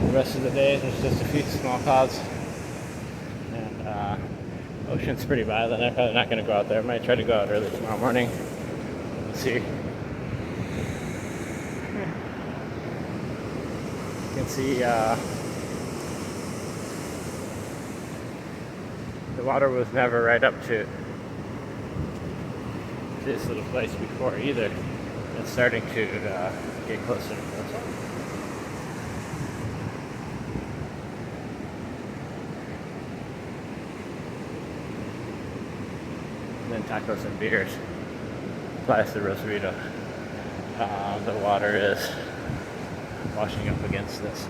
The rest of the day, there's just a few small clouds. And ocean's pretty violent. I'm probably not going to go out there. I might try to go out early tomorrow morning. We'll see. You can see the water was never right up to this little place before either. It's starting to get closer and closer. And then tacos and beers. Beach In Rosarito. The water is washing up against this.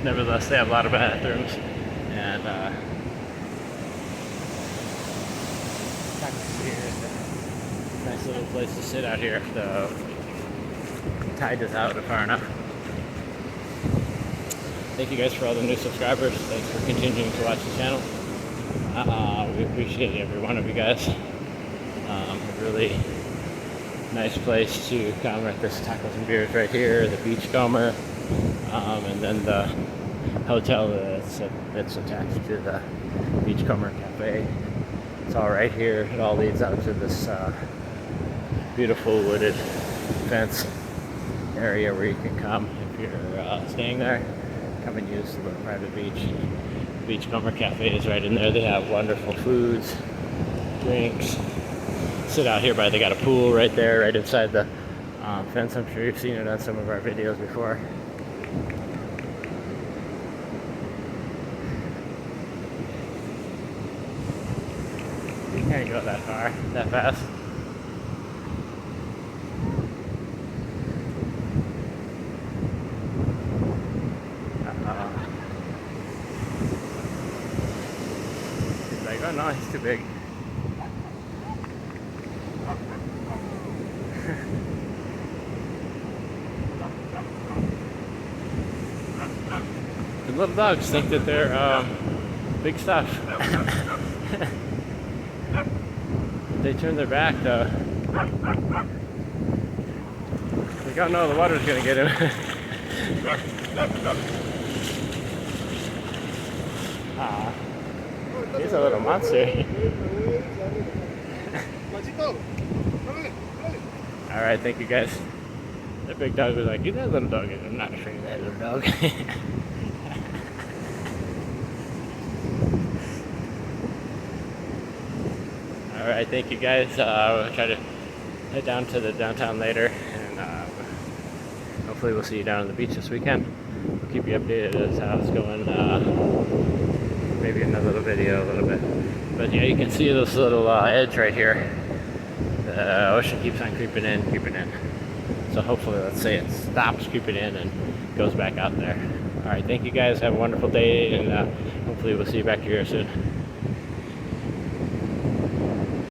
Nevertheless, they have a lot of bathrooms and nice little place to sit out here if the tide is out far enough. Thank you guys for all the new subscribers. Thanks for continuing to watch the channel. We appreciate every one of you guys. A really nice place to come at this tacos and beers right here, the Beachcomber, and then the hotel that's attached to the Beachcomber Cafe. It's all right here. It all leads out to this beautiful wooded fence area where you can come if you're staying there. Come and use the little private beach. Beachcomber Cafe is right in there. They have wonderful foods, drinks. Sit out here they got a pool right there, right inside the fence. I'm sure you've seen it on some of our videos before. You can't go that far, that fast. He's like, oh no, he's too big. The little dogs think that they're big stuff. They turn their back though. Like, oh no, the water's gonna get him. He's a little monster. Alright, thank you guys. That big dog was like, you that little dog. I'm not afraid of that little dog. Alright, thank you guys. We'll try to head down to the downtown later, and hopefully we'll see you down on the beach this weekend. We'll keep you updated as how it's going. Maybe another little video a little bit. But yeah, you can see this little edge right here. The ocean keeps on creeping in. So hopefully, let's say it stops creeping in and goes back out there. Alright, thank you guys. Have a wonderful day, and hopefully we'll see you back here soon.